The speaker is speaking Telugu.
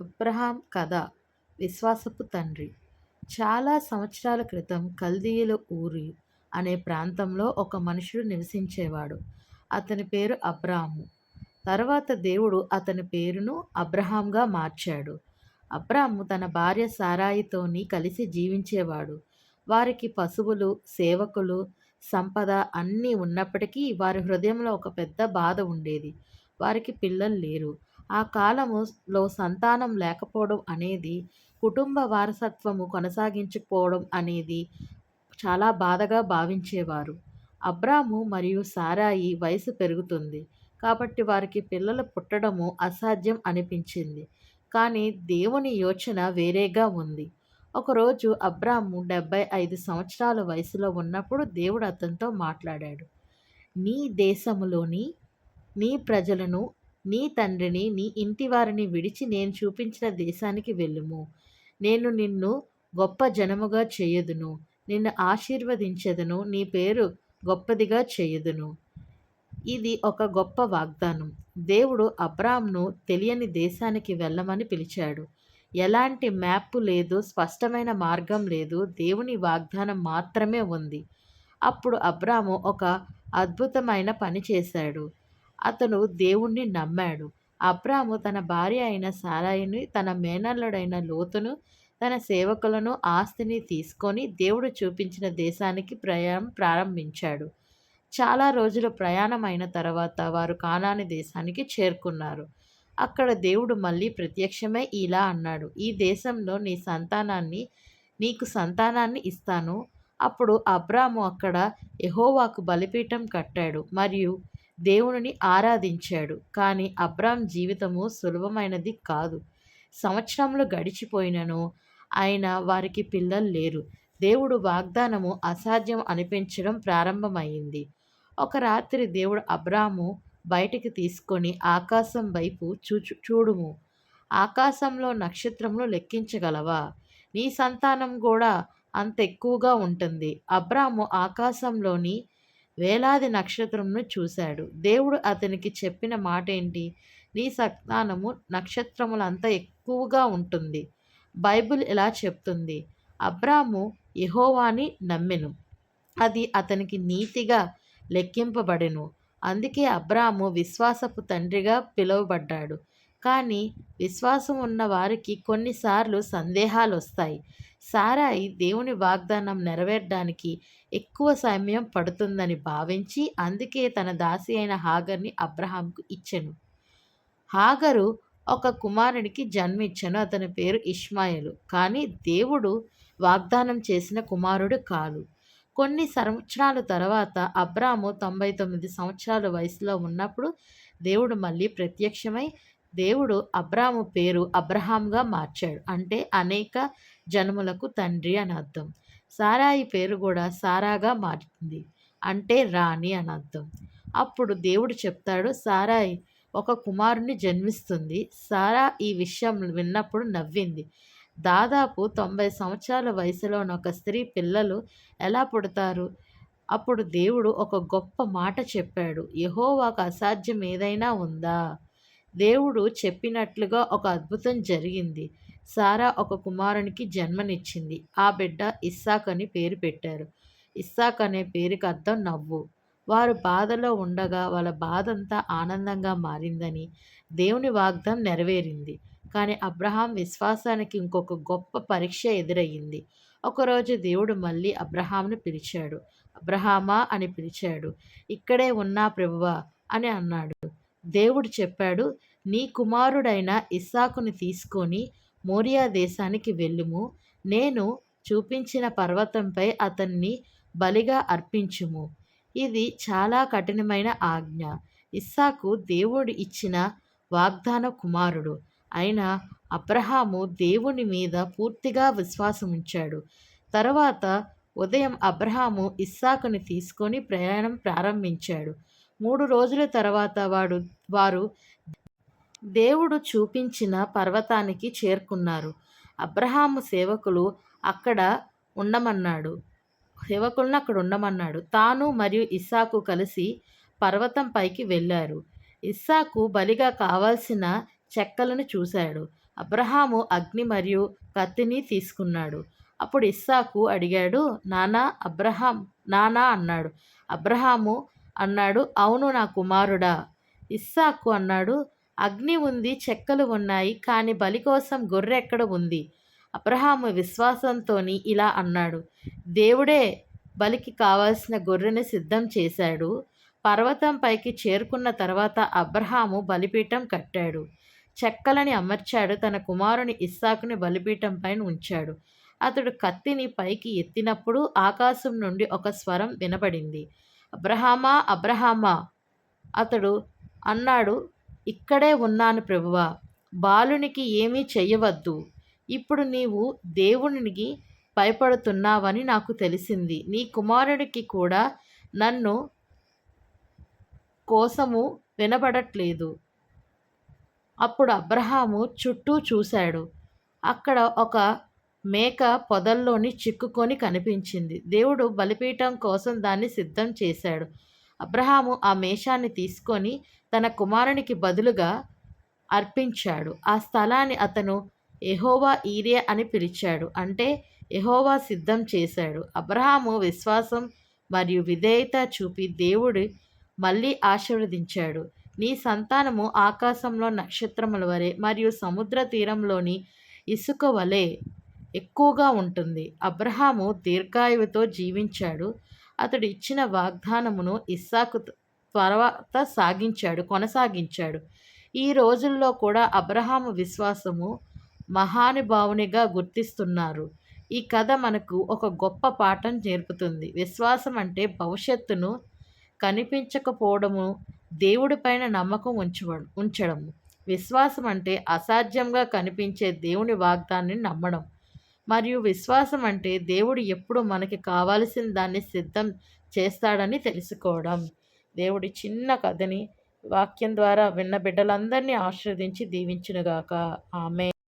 అబ్రహాం కథ విశ్వాసపు తండ్రి. చాలా సంవత్సరాల క్రితం కల్దీయుల ఊరి అనే ప్రాంతంలో ఒక మనుషుడు నివసించేవాడు. అతని పేరు అబ్రాము. తర్వాత దేవుడు అతని పేరును అబ్రహాంగా మార్చాడు. అబ్రాము తన భార్య సారాయితోని కలిసి జీవించేవాడు. వారికి పశువులు, సేవకులు, సంపద అన్నీ ఉన్నప్పటికీ వారి హృదయంలో ఒక పెద్ద బాధ ఉండేది. వారికి పిల్లలు లేరు. ఆ కాలములో సంతానం లేకపోవడం అనేది, కుటుంబ వారసత్వము కొనసాగించకపోవడం అనేది చాలా బాధగా భావించేవారు. అబ్రాము మరియు సారాయి వయసు పెరుగుతుంది. కాబట్టి వారికి పిల్లలు పుట్టడము అసాధ్యం అనిపించింది. కానీ దేవుని యోచన వేరేగా ఉంది. ఒకరోజు అబ్రాము 75 సంవత్సరాల వయసులో ఉన్నప్పుడు దేవుడు అతనితో మాట్లాడాడు. నీ దేశములోని నీ ప్రజలను, నీ తండ్రిని, నీ ఇంటివారిని విడిచి నేను చూపించిన దేశానికి వెళ్ళుము. నేను నిన్ను గొప్ప జనముగా చేయుదును. నిన్ను ఆశీర్వదించెదను. నీ పేరు గొప్పదిగా చేయుదును. ఇది ఒక గొప్ప వాగ్దానం. దేవుడు అబ్రామ్ను తెలియని దేశానికి వెళ్ళమని పిలిచాడు. ఎలాంటి మ్యాప్ లేదు, స్పష్టమైన మార్గం లేదు. దేవుని వాగ్దానం మాత్రమే ఉంది. అప్పుడు అబ్రాము ఒక అద్భుతమైన పని చేశాడు. అతను దేవుణ్ణి నమ్మాడు. అబ్రాము తన భార్య అయిన సారాయిని, తన మేనల్లుడైన లోతును, తన సేవకులను, ఆస్తిని తీసుకొని దేవుడు చూపించిన దేశానికి ప్రయాణం ప్రారంభించాడు. చాలా రోజులు ప్రయాణం అయిన తర్వాత వారు కానాని దేశానికి చేరుకున్నారు. అక్కడ దేవుడు మళ్ళీ ప్రత్యక్షమై ఇలా అన్నాడు, ఈ దేశంలో నీకు సంతానాన్ని ఇస్తాను. అప్పుడు అబ్రాము అక్కడ యెహోవాకు బలిపీఠం కట్టాడు మరియు దేవునిని ఆరాధించాడు. కానీ అబ్రాం జీవితము సులభమైనది కాదు. సంవత్సరములు గడిచిపోయినను వారికి పిల్లలు లేరు. దేవుడు వాగ్దానము అసాధ్యం అనిపించడం ప్రారంభమైంది. ఒక రాత్రి దేవుడు అబ్రాము బయటికి తీసుకొని ఆకాశం వైపు చూడుము. ఆకాశంలో నక్షత్రములు లెక్కించగలవా? నీ సంతానం కూడా అంత ఎక్కువగా ఉంటుంది. అబ్రాము ఆకాశంలోని వేలాది నక్షత్రమును చూశాడు. దేవుడు అతనికి చెప్పిన మాట ఏంటి? నీ సంతానము నక్షత్రములంత ఎక్కువగా ఉంటుంది. బైబిల్ ఇలా చెప్తుంది. అబ్రాము యెహోవాని నమ్మెను, అది అతనికి నీతిగా లెక్కింపబడెను. అందుకే అబ్రాము విశ్వాసపు తండ్రిగా పిలువబడ్డాడు. కానీ విశ్వాసం ఉన్న వారికి కొన్నిసార్లు సందేహాలు వస్తాయి. సారాయి దేవుని వాగ్దానం నెరవేరడానికి ఎక్కువ సమయం పడుతుందని భావించి అందుకే తన దాసి అయిన హాగర్ని అబ్రహాంకు ఇచ్చెను. హాగరు ఒక కుమారునికి జన్మించెను. అతని పేరు ఇష్మాయేలు. కానీ దేవుడు వాగ్దానం చేసిన కుమారుడు కాదు. కొన్ని సంవత్సరాల తర్వాత అబ్రాము 99 సంవత్సరాల వయసులో ఉన్నప్పుడు దేవుడు మళ్ళీ ప్రత్యక్షమై దేవుడు అబ్రాము పేరు అబ్రహాంగా మార్చాడు. అంటే అనేక జన్ములకు తండ్రి అని అర్థం. సారాయి పేరు కూడా సారాగా మారింది. అంటే రాణి అని అర్థం. అప్పుడు దేవుడు చెప్తాడు, సారాయి ఒక కుమారుని జన్మిస్తుంది. సారా ఈ విషయం విన్నప్పుడు నవ్వింది. దాదాపు 90 సంవత్సరాల వయసులోని ఒక స్త్రీ పిల్లలు ఎలా పుడతారు? అప్పుడు దేవుడు ఒక గొప్ప మాట చెప్పాడు. యెహోవాకు అసాధ్యం ఏదైనా ఉందా? దేవుడు చెప్పినట్లుగా ఒక అద్భుతం జరిగింది. సారా ఒక కుమారునికి జన్మనిచ్చింది. ఆ బిడ్డ ఇస్సాక్ అని పేరు పెట్టారు. ఇస్సాక్ అనే పేరుకి అర్థం నవ్వు. వారు బాధలో ఉండగా వాళ్ళ బాధంతా ఆనందంగా మారిందని దేవుని వాగ్దానం నెరవేరింది. కానీ అబ్రహాం విశ్వాసానికి ఇంకొక గొప్ప పరీక్ష ఎదురయ్యింది. ఒకరోజు దేవుడు మళ్ళీ అబ్రహాంను పిలిచాడు. అబ్రహామా అని పిలిచాడు. ఇక్కడే ఉన్నా ప్రభువా అని అన్నాడు. దేవుడు చెప్పాడు, నీ కుమారుడైన ఇస్సాకుని తీసుకొని మోరియా దేశానికి వెళ్ళుము. నేను చూపించిన పర్వతంపై అతన్ని బలిగా అర్పించుము. ఇది చాలా కఠినమైన ఆజ్ఞ. ఇస్సాకు దేవుడు ఇచ్చిన వాగ్దాన కుమారుడు. అయినా అబ్రహాము దేవుని మీద పూర్తిగా విశ్వాసం ఉంచాడు. తర్వాత ఉదయం అబ్రహాము ఇస్సాకుని తీసుకొని ప్రయాణం ప్రారంభించాడు. 3 రోజుల తర్వాత వారు దేవుడు చూపించిన పర్వతానికి చేరుకున్నారు. అబ్రహాము అక్కడ ఉండమన్నాడు. సేవకులను అక్కడ ఉండమన్నాడు. తాను మరియు ఇస్సాకు కలిసి పర్వతం పైకి వెళ్ళారు. ఇస్సాకు బలిగా కావాల్సిన చెక్కలను చూశాడు. అబ్రహాము అగ్ని మరియు కత్తిని తీసుకున్నాడు. అప్పుడు ఇస్సాకు అడిగాడు, నానా అన్నాడు. అబ్రహాము అన్నాడు, అవును నా కుమారుడా. ఇస్సాకు అన్నాడు, అగ్ని ఉంది, చెక్కలు ఉన్నాయి, కానీ బలి కోసం గొర్రె ఎక్కడ ఉంది? అబ్రహాము విశ్వాసంతోని ఇలా అన్నాడు, దేవుడే బలికి కావాల్సిన గొర్రెని సిద్ధం చేశాడు. పర్వతం పైకి చేరుకున్న తర్వాత అబ్రహాము బలిపీఠం కట్టాడు. చెక్కలని అమర్చాడు. తన కుమారుని ఇస్సాకుని బలిపీఠం పైన ఉంచాడు. అతడు కత్తిని పైకి ఎత్తినప్పుడు ఆకాశం నుండి ఒక స్వరం వినబడింది. అబ్రహామా, అబ్రహామా. అతడు అన్నాడు, ఇక్కడే ఉన్నాను ప్రభువా. బాలునికి ఏమీ చెయ్యవద్దు. ఇప్పుడు నీవు దేవునికి భయపడుతున్నావని నాకు తెలిసింది. నీ కుమారుడికి కూడా నన్ను కోసము వినబడట్లేదు. అప్పుడు అబ్రహాము చుట్టూ చూశాడు. అక్కడ ఒక మేక పొదల్లోని చిక్కుకొని కనిపించింది. దేవుడు బలిపీఠం కోసం దాన్ని సిద్ధం చేశాడు. అబ్రహాము ఆ మేషాన్ని తీసుకొని తన కుమారునికి బదులుగా అర్పించాడు. ఆ స్థలాన్ని అతను యెహోవా ఈరే అని పిలిచాడు. అంటే యెహోవా సిద్ధం చేశాడు. అబ్రహాము విశ్వాసం మరియు విధేయత చూపి దేవుడు మళ్ళీ ఆశీర్వదించాడు. నీ సంతానము ఆకాశంలో నక్షత్రముల వలె మరియు సముద్ర తీరంలోని ఇసుక వలె ఎక్కువగా ఉంటుంది. అబ్రహాము దీర్ఘాయువుతో జీవించాడు. అతడు ఇచ్చిన వాగ్దానమును ఇస్సాకు తర్వాత కొనసాగించాడు. ఈ రోజుల్లో కూడా అబ్రహాము విశ్వాసము మహానుభావునిగా గుర్తిస్తున్నారు. ఈ కథ మనకు ఒక గొప్ప పాఠం నేర్పుతుంది. విశ్వాసం అంటే భవిష్యత్తును కనిపించకపోవడము, దేవుడిపైన నమ్మకం ఉంచడము. విశ్వాసం అంటే అసాధ్యంగా కనిపించే దేవుని వాగ్దాన్ని నమ్మడం. మరియు విశ్వాసం అంటే దేవుడు ఎప్పుడు మనకి కావాల్సిన దాన్ని సిద్ధం చేస్తాడని తెలుసుకోవడం. దేవుడి చిన్న కథని వాక్యం ద్వారా విన్న బిడ్డలందరినీ ఆశీర్వదించి దీవించునుగాక. ఆమేన్.